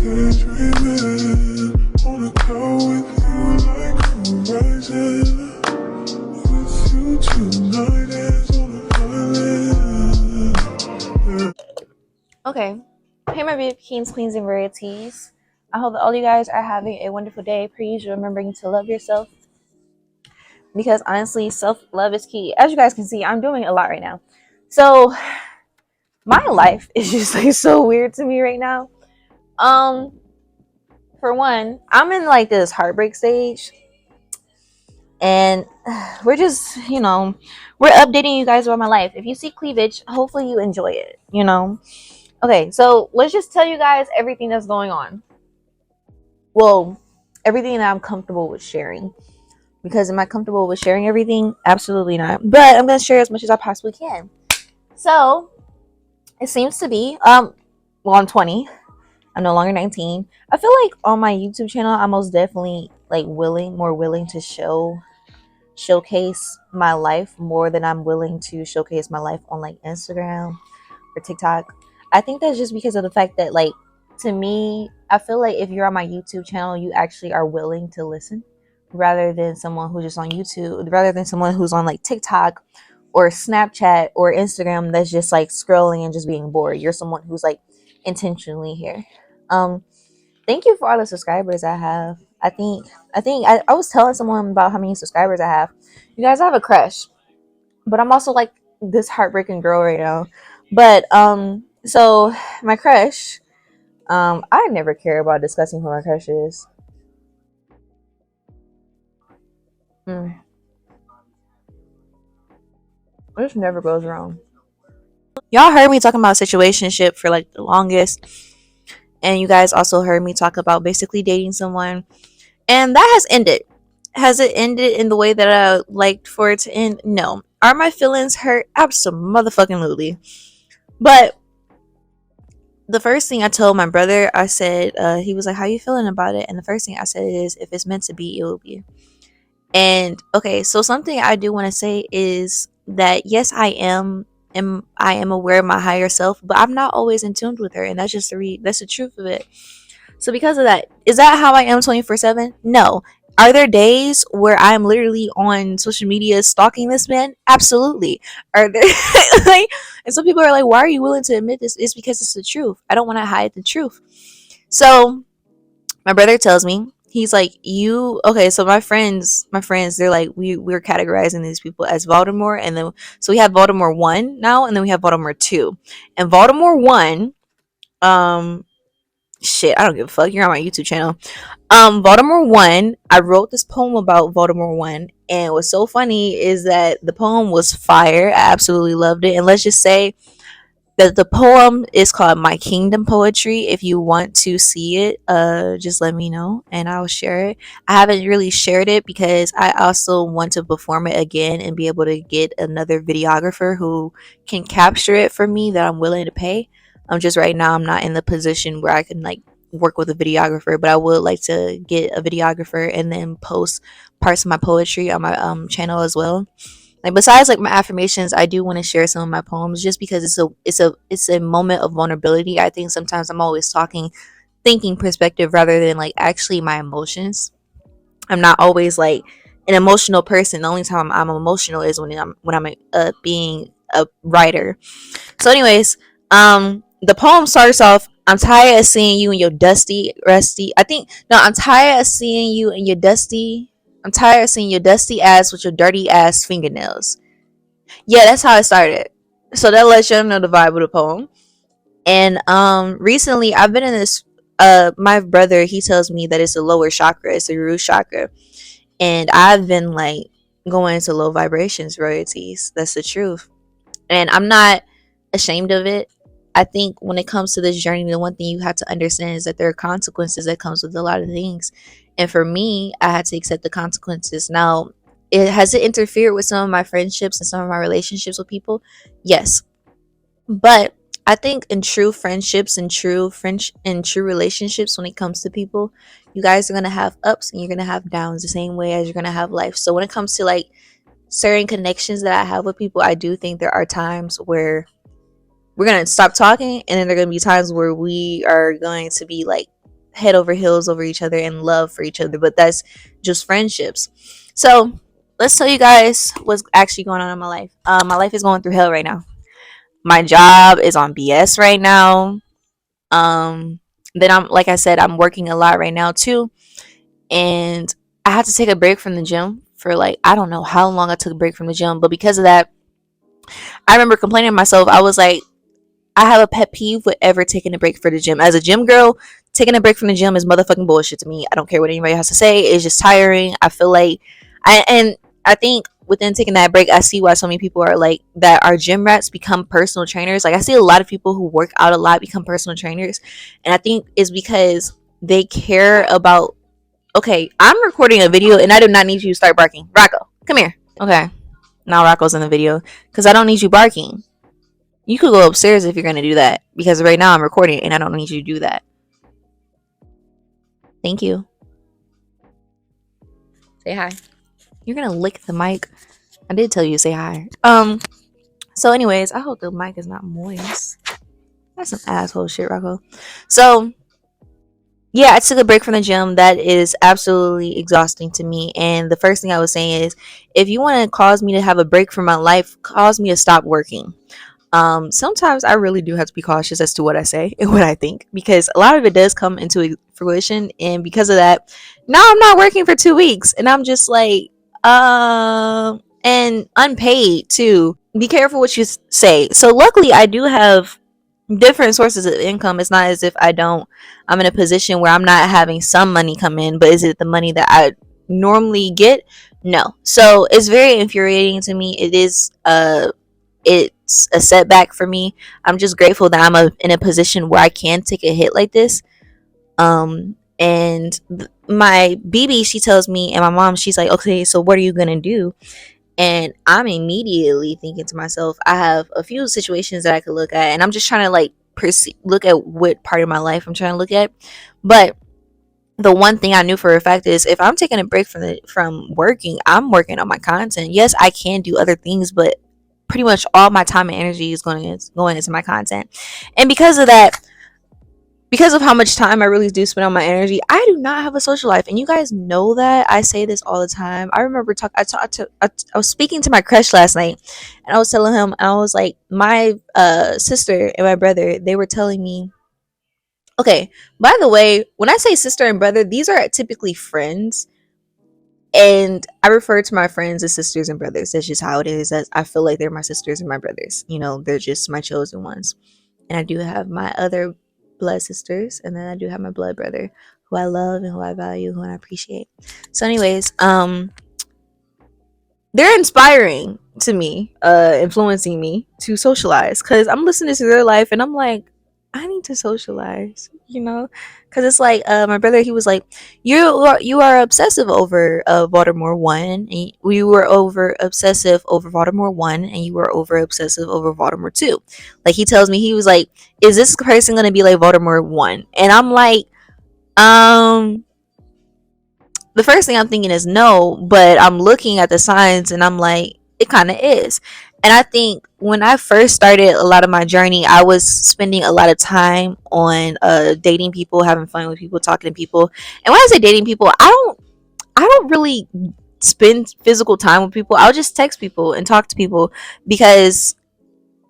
Okay. Hey, my beautiful kings, queens, and rarities. I hope that all you guys are having a wonderful day. Per usual, remembering to love yourself. Because honestly, self-love is key. As you guys can see, I'm doing a lot right now. So my life is just like so weird to me right now. For one, I'm in like this heartbreak stage. And we're just, we're updating you guys about my life. If you see cleavage, hopefully you enjoy it, Okay, so let's just tell you guys everything that's going on. Well, everything that I'm comfortable with sharing. Because am I comfortable with sharing everything? Absolutely not. But I'm going to share as much as I possibly can. So, it seems to be, well, I'm 20. I'm no longer 19. I feel like on my YouTube channel, I'm most definitely like more willing to showcase my life more than I'm willing to showcase my life on like Instagram or TikTok. I think that's just because of the fact that, like, to me, I feel like if you're on my YouTube channel, you actually are willing to listen rather than someone who's just on YouTube, rather than someone who's on like TikTok or Snapchat or Instagram that's just like scrolling and just being bored. You're someone who's like intentionally here. Um, Thank you for all the subscribers I have. I was telling someone about how many subscribers I have. You guys, I have a crush, but I'm also like this heartbreaking girl right now. But so my crush, I never care about discussing who my crush is. This never goes wrong. Y'all heard me talking about situationship for like the longest, and you guys also heard me talk about basically dating someone, and that has ended. Has it ended in the way that I liked for it to end? No. Are my feelings hurt? Absolutely. But the first thing I told my brother, I said, he was like, "How you feeling about it?" And the first thing I said is, "If it's meant to be, it will be." And okay, so something I do want to say is that yes, I am aware of my higher self, but I'm not always in tune with her, and that's just that's the truth of it. So because of that, is that how I am 24/7? No. Are there days where I'm literally on social media stalking this man? Absolutely. Are there like, and some people are like, why are you willing to admit this? It's because it's the truth. I don't want to hide the truth. So my brother tells me, he's like, you okay, so my friends, they're like, we're categorizing these people as Voldemort, and then so we have Voldemort 1 now, and then we have Voldemort 2. And Voldemort 1, um shit, I don't give a fuck. You're on my YouTube channel. Voldemort 1, I wrote this poem about Voldemort 1, and what's so funny is that the poem was fire. I absolutely loved it. And let's just say that the poem is called My Kingdom Poetry. If you want to see it, just let me know and I'll share it. I haven't really shared it because I also want to perform it again and be able to get another videographer who can capture it for me that I'm willing to pay. Just right now I'm not in the position where I can like work with a videographer, but I would like to get a videographer and then post parts of my poetry on my channel as well. Like besides like my affirmations, I do want to share some of my poems just because it's a moment of vulnerability. I think sometimes I'm always thinking perspective rather than like actually my emotions. I'm not always like an emotional person. The only time I'm emotional is when I'm being a writer. So anyways, the poem starts off, I'm tired of seeing you in your dusty, rusty. I think no, I'm tired of seeing you in your dusty. I'm tired of seeing your dusty ass with your dirty ass fingernails. Yeah, that's how it started. So that lets you know the vibe of the poem. And recently I've been in this my brother, he tells me that it's a lower chakra, it's a root chakra. And I've been like going into low vibrations royalties. That's the truth. And I'm not ashamed of it. I think when it comes to this journey, the one thing you have to understand is that there are consequences that comes with a lot of things. And for me, I had to accept the consequences. Now, it has it interfered with some of my friendships and some of my relationships with people? Yes. But I think in true friendships and true relationships, when it comes to people, you guys are gonna have ups and you're gonna have downs the same way as you're gonna have life. So when it comes to like certain connections that I have with people, I do think there are times where we're gonna stop talking, and then there are gonna be times where we are going to be like head over heels over each other and love for each other, but that's just friendships. So let's tell you guys what's actually going on in my life. My life is going through hell right now. My job is on BS right now. Then I'm, like I said, I'm working a lot right now too, and I had to take a break from the gym for like, I don't know how long I took a break from the gym, but because of that, I remember complaining to myself. I was like, I have a pet peeve with ever taking a break for the gym. As a gym girl, taking a break from the gym is motherfucking bullshit to me. I don't care what anybody has to say. It's just tiring. I feel like I think within taking that break, I see why so many people are like that are gym rats become personal trainers. Like I see a lot of people who work out a lot become personal trainers. And I think it's because they care about, okay, I'm recording a video and I do not need you to start barking. Rocco, come here. Okay. Now Rocco's in the video because I don't need you barking. You could go upstairs if you're going to do that, because right now I'm recording and I don't need you to do that. Thank you. Say hi. You're going to lick the mic. I did tell you to say hi. So anyways, I hope the mic is not moist. That's some asshole shit, Rocco. So yeah, I took a break from the gym. That is absolutely exhausting to me. And the first thing I was saying is, if you want to cause me to have a break from my life, cause me to stop working. Sometimes I really do have to be cautious as to what I say and what I think, because a lot of it does come into fruition, and because of that, now I'm not working for 2 weeks and I'm just like, and unpaid too. Be careful what you say. So luckily I do have different sources of income. It's not as if I'm in a position where I'm not having some money come in, but is it the money that I normally get? No. So it's very infuriating to me. It's a setback for me. I'm just grateful that in a position where I can take a hit like this. And my BB, she tells me, and my mom, she's like, okay, so what are you gonna do? And I'm immediately thinking to myself, I have a few situations that I could look at, and I'm just trying to like look at what part of my life I'm trying to look at. But the one thing I knew for a fact is, if I'm taking a break from working, I'm working on my content. Yes, I can do other things, but pretty much all my time and energy is going into my content. And because of that, because of how much time I really do spend on my energy, I do not have a social life, and you guys know that. I say this all the time. I remember I was speaking to my crush last night, and I was telling him, I was like, my sister and my brother, they were telling me, okay, by the way, when I say sister and brother, these are typically friends, and I refer to my friends as sisters and brothers. That's just how it is. I feel like they're my sisters and my brothers. They're just my chosen ones. And I do have my other blood sisters, and then I do have my blood brother, who I love and who I value, who I appreciate. So anyways, they're inspiring to me, influencing me to socialize, because I'm listening to their life and I'm like, I need to socialize, because it's like, my brother, he was like, you are obsessive over Baltimore 1, and we were over obsessive over Baltimore 1, and you were over obsessive over Baltimore 2. Like, he tells me, he was like, is this person gonna be like Baltimore 1? And I'm like, the first thing I'm thinking is no, but I'm looking at the signs and I'm like, it kind of is. And I think when I first started a lot of my journey, I was spending a lot of time on dating people, having fun with people, talking to people. And when I say dating people, I don't really spend physical time with people. I'll just text people and talk to people, because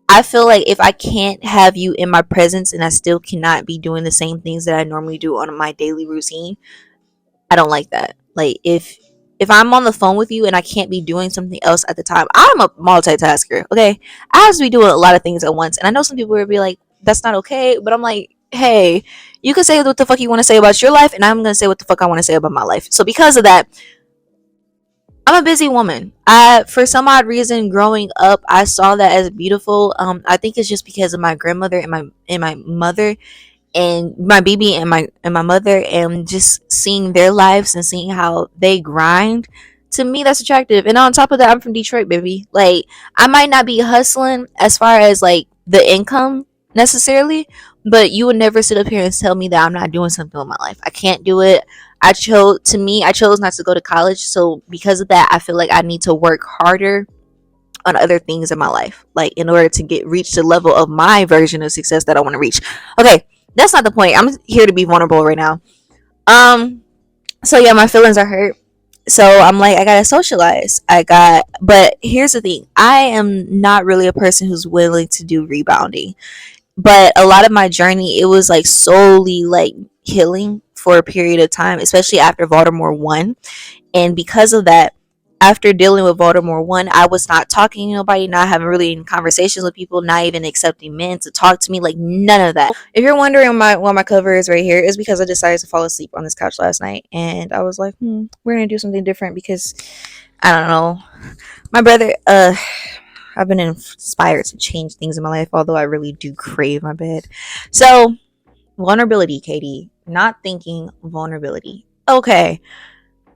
I feel like if I can't have you in my presence and I still cannot be doing the same things that I normally do on my daily routine, I don't like that. Like, if I'm on the phone with you and I can't be doing something else at the time, I'm a multitasker. Okay, I have to be doing a lot of things at once, and I know some people will be like, "That's not okay," but I'm like, "Hey, you can say what the fuck you want to say about your life, and I'm gonna say what the fuck I want to say about my life." So because of that, I'm a busy woman. For some odd reason, growing up, I saw that as beautiful. I think it's just because of my grandmother and my mother, and my BB and my mother, and just seeing their lives and seeing how they grind. To me, that's attractive. And on top of that, I'm from Detroit, baby. Like, I might not be hustling as far as like the income necessarily, but you would never sit up here and tell me that I'm not doing something with my life. I can't do it. I chose not to go to college, so because of that, I feel like I need to work harder on other things in my life, like in order to reach the level of my version of success that I want to reach. Okay, That's not the point. I'm here to be vulnerable right now. Um, so yeah, my feelings are hurt. So I'm like, I gotta socialize. But here's the thing: I am not really a person who's willing to do rebounding. But a lot of my journey, it was like solely like healing for a period of time, especially after Baltimore won. And because of that, after dealing with Baltimore one, I was not talking to nobody, not having really any conversations with people, not even accepting men to talk to me, like none of that. If you're wondering why my cover is right here, is because I decided to fall asleep on this couch last night, and I was like, we're gonna do something different because I don't know, my brother. I've been inspired to change things in my life, although I really do crave my bed. So vulnerability, Katie. Not thinking vulnerability. Okay.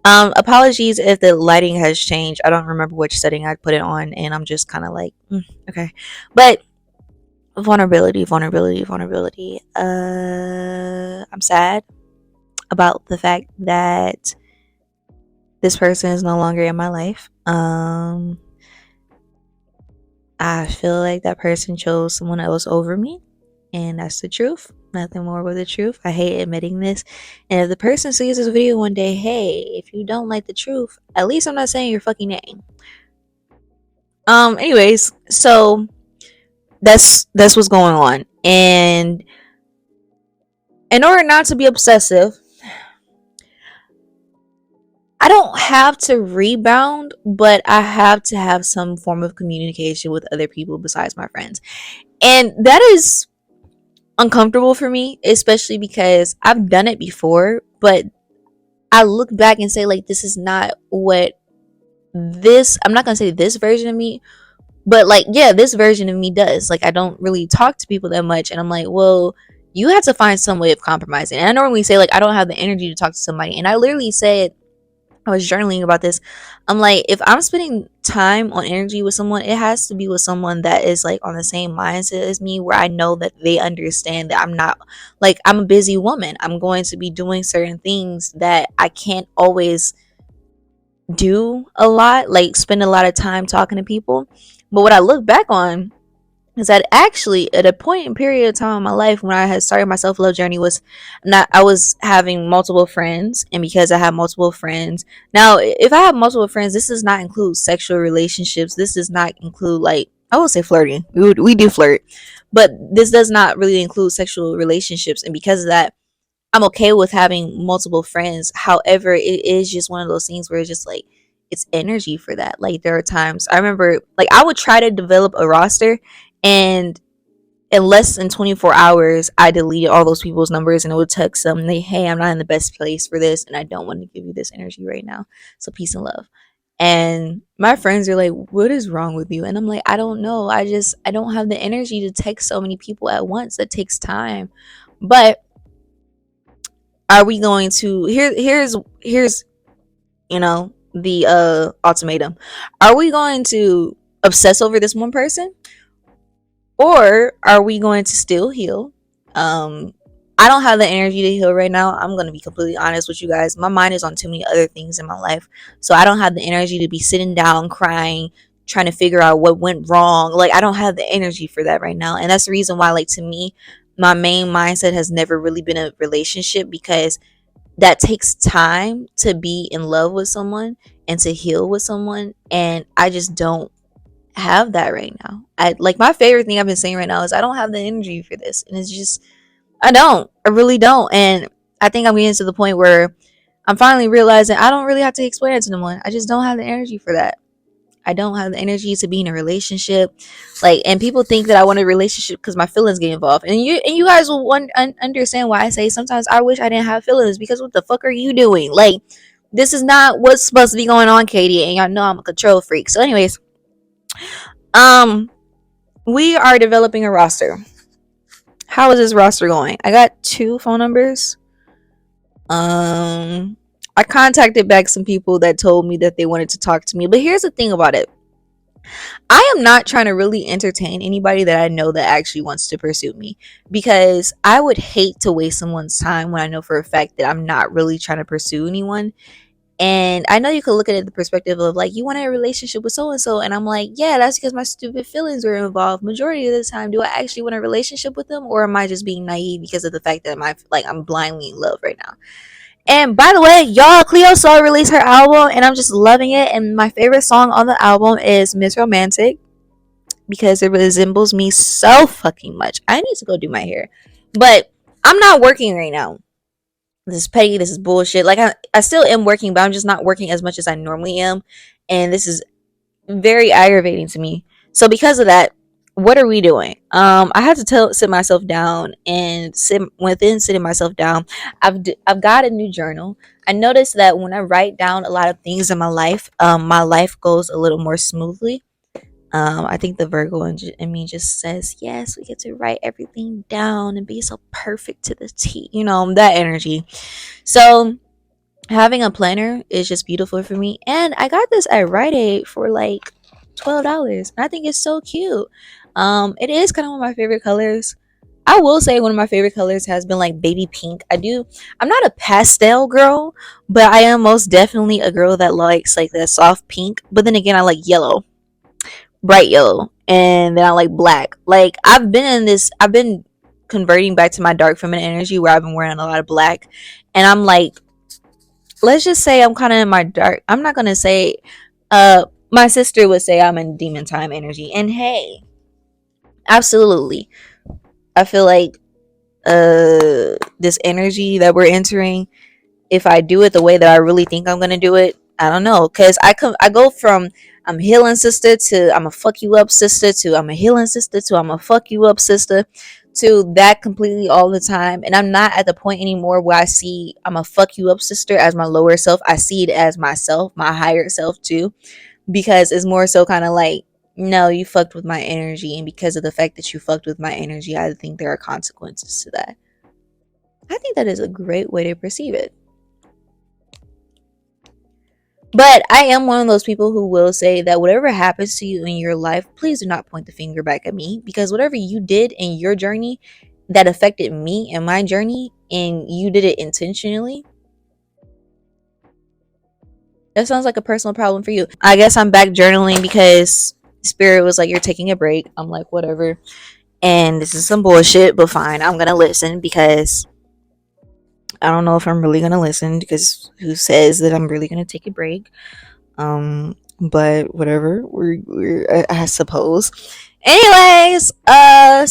Apologies if the lighting has changed. I don't remember which setting I put it on, and I'm just kind of like, okay. But vulnerability. I'm sad about the fact that this person is no longer in my life. I feel like that person chose someone else over me, and that's the truth. Nothing more with the truth. I hate admitting this. And if the person sees this video one day, hey, if you don't like the truth, at least I'm not saying your fucking name. Anyways, so that's what's going on. And in order not to be obsessive, I don't have to rebound, but I have to have some form of communication with other people besides my friends. And that is uncomfortable for me, especially because I've done it before, but I look back and say, like, this is not what I'm not gonna say this version of me, but like, yeah, this version of me does. Like, I don't really talk to people that much, and I'm like, well, you have to find some way of compromising. And I normally say, like, I don't have the energy to talk to somebody, and I literally said, I was journaling about this. I'm like, if I'm spending time on energy with someone, it has to be with someone that is like on the same mindset as me, where I know that they understand that I'm not like, I'm a busy woman. I'm going to be doing certain things that I can't always do a lot, like spend a lot of time talking to people. But what I look back on is that actually at a point in period of time in my life when I had started my self-love journey was not, I was having multiple friends. And because I have multiple friends now, if I have multiple friends, this does not include sexual relationships, this does not include, like, I will say flirting, we do flirt, but this does not really include sexual relationships. And because of that, I'm okay with having multiple friends. However, it is just one of those things where it's just like, it's energy for that. Like, there are times I remember, like, I would try to develop a roster, and in less than 24 hours, I deleted all those people's numbers, and it would text them, they, hey, I'm not in the best place for this, and I don't want to give you this energy right now. So peace and love. And my friends are like, what is wrong with you? And I'm like, I don't know. I don't have the energy to text so many people at once. That takes time. But are we going to here's the ultimatum. Are we going to obsess over this one person, or are we going to still heal? I don't have the energy to heal right now. I'm going to be completely honest with you guys. My mind is on too many other things in my life, so I don't have the energy to be sitting down crying, trying to figure out what went wrong. Like, I don't have the energy for that right now. And that's the reason why, like, to me, my main mindset has never really been a relationship, because that takes time to be in love with someone and to heal with someone, and I just don't have that right now. I like, my favorite thing I've been saying right now is I don't have the energy for this, and it's just, I really don't. And I think I'm getting to the point where I'm finally realizing I don't really have to explain it to anyone. I just don't have the energy for that. I don't have the energy to be in a relationship. Like, and people think that I want a relationship because my feelings get involved. And you guys will understand why I say sometimes I wish I didn't have feelings, because what the fuck are you doing? Like, this is not what's supposed to be going on, Katie. And y'all know I'm a control freak. So, anyways, um, we are developing a roster. How is this roster going? I got 2 phone numbers. I contacted back some people that told me that they wanted to talk to me. But here's the thing about it. I am not trying to really entertain anybody that I know that actually wants to pursue me, because I would hate to waste someone's time when I know for a fact that I'm not really trying to pursue anyone. And I know you could look at it the perspective of like, you want a relationship with so and so, and I'm like, yeah, that's because my stupid feelings were involved. Majority of the time, do I actually want a relationship with them, or am I just being naive because of the fact that I'm blindly in love right now? And by the way, y'all, Cleo Sol released her album, and I'm just loving it. And my favorite song on the album is Miss Romantic because it resembles me so fucking much. I need to go do my hair, but I'm not working right now. This is petty. This is bullshit. Like I still am working, but I'm just not working as much as I normally am, and this is very aggravating to me. So because of that, what are we doing? I had to sit myself down and sitting myself down. I've got a new journal. I noticed that when I write down a lot of things in my life goes a little more smoothly. I think the Virgo in me just says, yes, we get to write everything down and be so perfect to the T, that energy. So having a planner is just beautiful for me. And I got this at Rite Aid for like $12. I think it's so cute. It is kind of one of my favorite colors. I will say one of my favorite colors has been like baby pink. I'm not a pastel girl, but I am most definitely a girl that likes like that soft pink. But then again, I like yellow, bright yellow, and then I like black. Like I've been converting back to my dark feminine energy where I've been wearing a lot of black, and I'm like, let's just say I'm kind of in my dark. I'm not gonna say. My sister would say I'm in demon time energy, and hey, absolutely, I feel like this energy that we're entering, if I do it the way that I really think I'm gonna do it, I don't know, cause I go from I'm healing sister to I'm a fuck you up sister to I'm a healing sister to I'm a fuck you up sister to that completely all the time. And I'm not at the point anymore where I see I'm a fuck you up sister as my lower self. I see it as myself, my higher self too, because it's more so kind of like, no, you fucked with my energy, and because of the fact that you fucked with my energy, I think there are consequences to that. I think that is a great way to perceive it. But I am one of those people who will say that whatever happens to you in your life, please do not point the finger back at me, because whatever you did in your journey that affected me and my journey, and you did it intentionally, that sounds like a personal problem for you. I guess I'm back journaling because Spirit was like, you're taking a break. I'm like, whatever. And this is some bullshit, but fine. I'm going to listen because I don't know if I'm really going to listen, because who says that I'm really going to take a break? But whatever. I suppose. Anyways,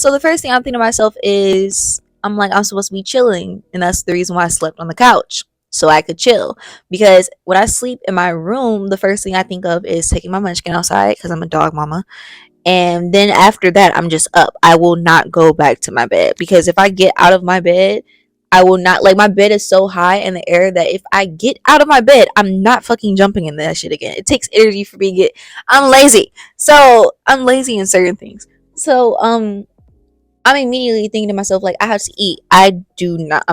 so the first thing I'm thinking to myself is, I'm like, I'm supposed to be chilling, and that's the reason why I slept on the couch, so I could chill. Because when I sleep in my room, the first thing I think of is taking my munchkin outside, because I'm a dog mama. And then after that, I'm just up. I will not go back to my bed, because if I get out of my bed, I will not, like, my bed is so high in the air that if I get out of my bed, I'm not fucking jumping in that shit again. It takes energy for me to get. I'm lazy. So I'm lazy in certain things. So I'm immediately thinking to myself, like, I have to eat. I'm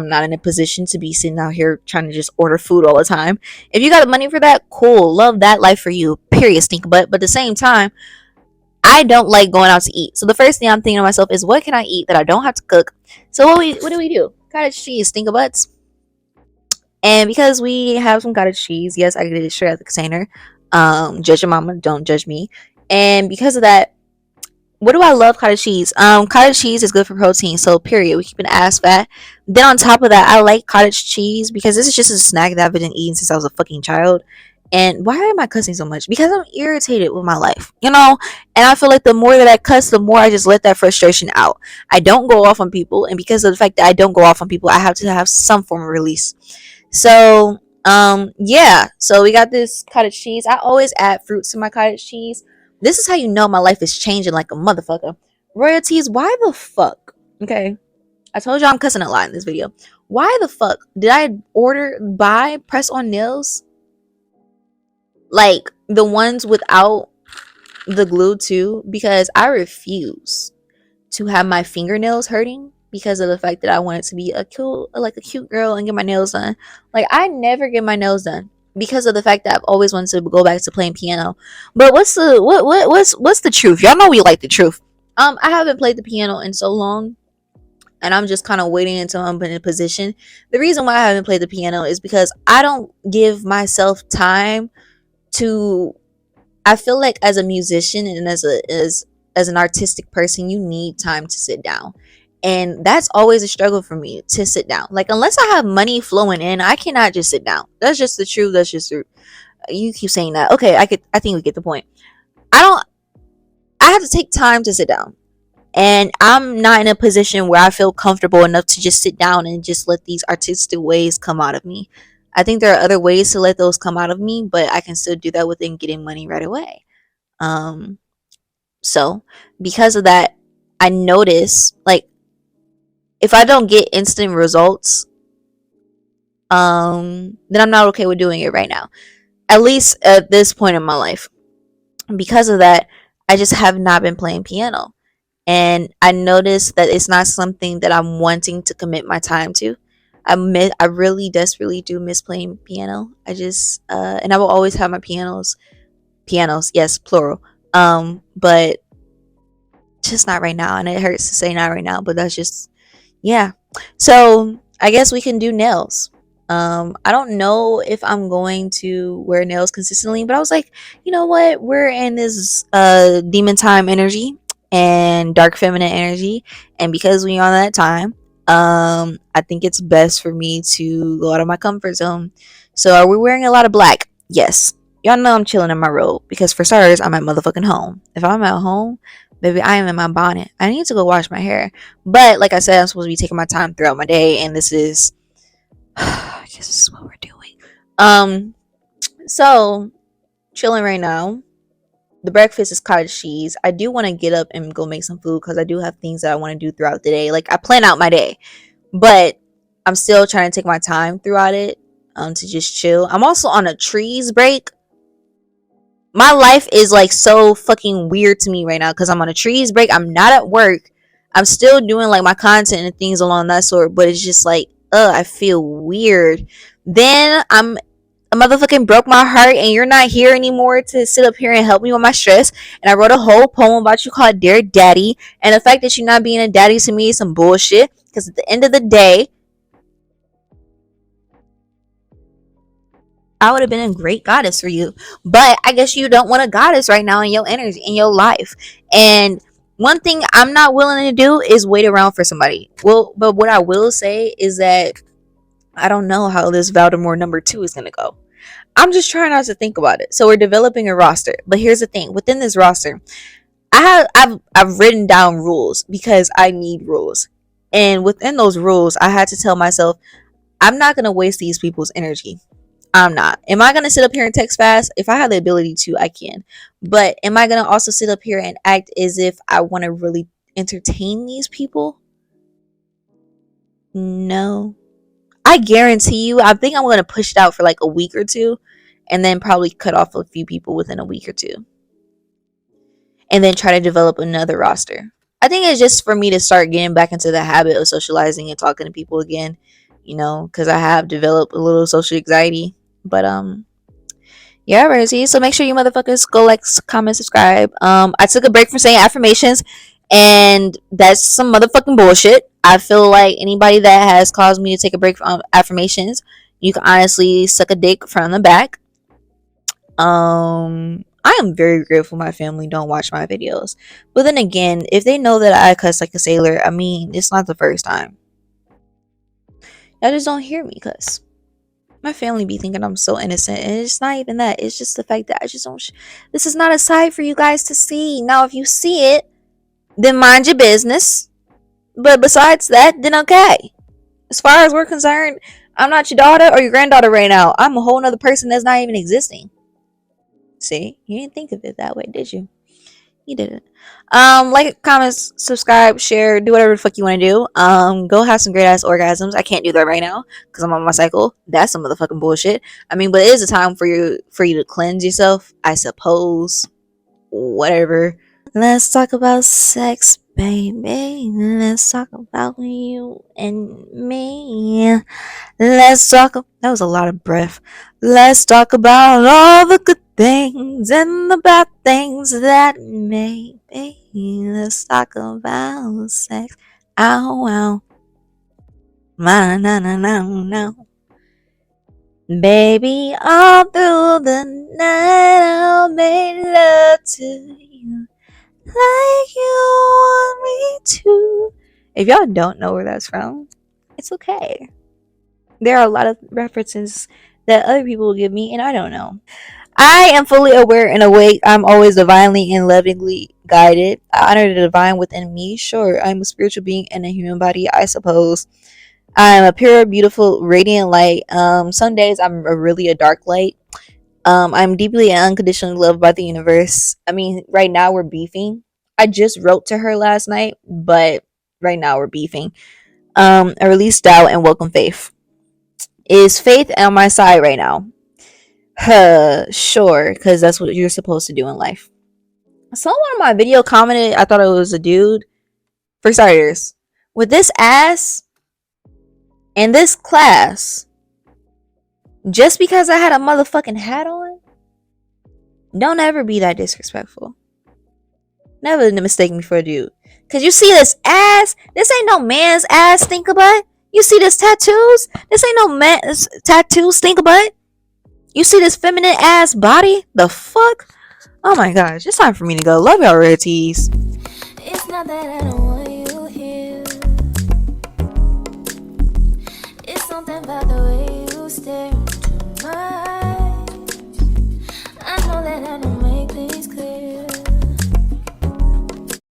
not in a position to be sitting out here trying to just order food all the time. If you got money for that, cool. Love that life for you. Period, stink butt. But at the same time, I don't like going out to eat. So the first thing I'm thinking to myself is, what can I eat that I don't have to cook? So what do we do? Cottage cheese, stinker butts. And because we have some cottage cheese, yes, I did it straight out the container. Judge your mama, don't judge me. And because of that, what do I love cottage cheese? Cottage cheese is good for protein, so period. We keep an ass fat. Then on top of that, I like cottage cheese because this is just a snack that I've been eating since I was a fucking child. And why am I cussing so much? Because I'm irritated with my life, And I feel like the more that I cuss, the more I just let that frustration out. I don't go off on people, and because of the fact that I don't go off on people, I have to have some form of release. So, yeah. So we got this cottage cheese. I always add fruits to my cottage cheese. This is how you know my life is changing like a motherfucker. Royalties, why the fuck? Okay. I told you I'm cussing a lot in this video. Why the fuck did I buy press on nails? Like the ones without the glue too, because I refuse to have my fingernails hurting because of the fact that I want it to be a cute girl and get my nails done. Like, I never get my nails done because of the fact that I've always wanted to go back to playing piano. But what's the truth? Y'all know we like the truth. I haven't played the piano in so long, and I'm just kind of waiting until I'm in a position. The reason why I haven't played the piano is because I don't give myself time to. I feel like as a musician and as an artistic person, you need time to sit down. And that's always a struggle for me to sit down. Like unless I have money flowing in, I cannot just sit down. That's just the truth. That's just the, you keep saying that. Okay, I think we get the point. I don't I have to take time to sit down. And I'm not in a position where I feel comfortable enough to just sit down and just let these artistic ways come out of me. I think there are other ways to let those come out of me, but I can still do that within getting money right away. Um, so because of that, I notice like if I don't get instant results, then I'm not okay with doing it right now. At least at this point in my life. Because of that, I just have not been playing piano. And I noticed that it's not something that I'm wanting to commit my time to. I really desperately do miss playing piano. I just and I will always have my pianos, yes, plural. But just not right now, and it hurts to say not right now, but that's just, yeah. So I guess we can do nails. I don't know if I'm going to wear nails consistently, but I was like, you know what? We're in this demon time energy and dark feminine energy, and because we on that time, I think it's best for me to go out of my comfort zone. So are we wearing a lot of black? Yes. Y'all know I'm chilling in my robe because for starters, I'm at motherfucking home. If I'm at home, baby, I am in my bonnet. I need to go wash my hair. But like I said, I'm supposed to be taking my time throughout my day, and this is I guess this is what we're doing. So chilling right now. The breakfast is cottage cheese. I do want to get up and go make some food because I do have things that I want to do throughout the day. Like I plan out my day, but I'm still trying to take my time throughout it to just chill. I'm also on a trees break. My life is like so fucking weird to me right now because I'm on a trees break. I'm not at work. I'm still doing like my content and things along that sort, but it's just like, I feel weird. Then I'm a motherfucking broke my heart and you're not here anymore to sit up here and help me with my stress. And I wrote a whole poem about you called Dear Daddy. And the fact that you're not being a daddy to me is some bullshit. Because at the end of the day, I would have been a great goddess for you. But I guess you don't want a goddess right now in your energy, in your life. And one thing I'm not willing to do is wait around for somebody. Well, but what I will say is that I don't know how this Valdemar number 2 is going to go. I'm just trying not to think about it. So we're developing a roster. But here's the thing. Within this roster, I've written down rules because I need rules. And within those rules, I had to tell myself, I'm not going to waste these people's energy. I'm not. Am I going to sit up here and text fast? If I have the ability to, I can. But am I going to also sit up here and act as if I want to really entertain these people? No. I guarantee you, I think I'm going to push it out for like a week or two and then probably cut off a few people within a week or two and then try to develop another roster. I think it's just for me to start getting back into the habit of socializing and talking to people again, because I have developed a little social anxiety. But yeah, Rosie. So make sure you motherfuckers go like, comment, subscribe. I took a break from saying affirmations, and that's some motherfucking bullshit. I feel like anybody that has caused me to take a break from affirmations, you can honestly suck a dick from the back. I am very grateful my family don't watch my videos. But then again, if they know that I cuss like a sailor, I mean, it's not the first time. Y'all just don't hear me cuss. My family be thinking I'm so innocent, and it's not even that. It's just the fact that I just don't. This is not a side for you guys to see. Now, if you see it, then mind your business. But besides that, then okay. As far as we're concerned, I'm not your daughter or your granddaughter right now. I'm a whole nother person that's not even existing. See, you didn't think of it that way, did you? You didn't. Like, comment, subscribe, share, do whatever the fuck you want to do. Go have some great ass orgasms. I can't do that right now because I'm on my cycle. That's some motherfucking bullshit. I mean, but it is a time for you to cleanse yourself, I suppose. Whatever. Let's talk about sex, baby. Let's talk about you and me. Let's talk. That was a lot of breath. Let's talk about all the good things and the bad things that may be. Let's talk about sex. Ow, ow. Na na na na na. Baby, all through the night I'll make love to you like you want me to. If y'all don't know where that's from, it's okay. There are a lot of references that other people will give me, and I don't know. I am fully aware and awake. I'm always divinely and lovingly guided. I honor the divine within me. Sure, I'm a spiritual being in a human body, I suppose. I'm a pure, beautiful, radiant light. Some days I'm really a dark light. I'm deeply and unconditionally loved by the universe. I mean, right now we're beefing. I just wrote to her last night, but right now we're beefing. I release doubt and welcome faith. Is faith on my side right now? Sure, because that's what you're supposed to do in life. Someone on my video commented, I thought it was a dude. For starters, with this ass and this class, just because I had a motherfucking hat on, don't ever be that disrespectful. Never mistake me for a dude. Cause you see this ass, this ain't no man's ass, think about it. You see this tattoos, this ain't no man's tattoos, think about it. You see this feminine ass body, the fuck? Oh my gosh, it's time for me to go. Love y'all, rare teas. It's not that I don't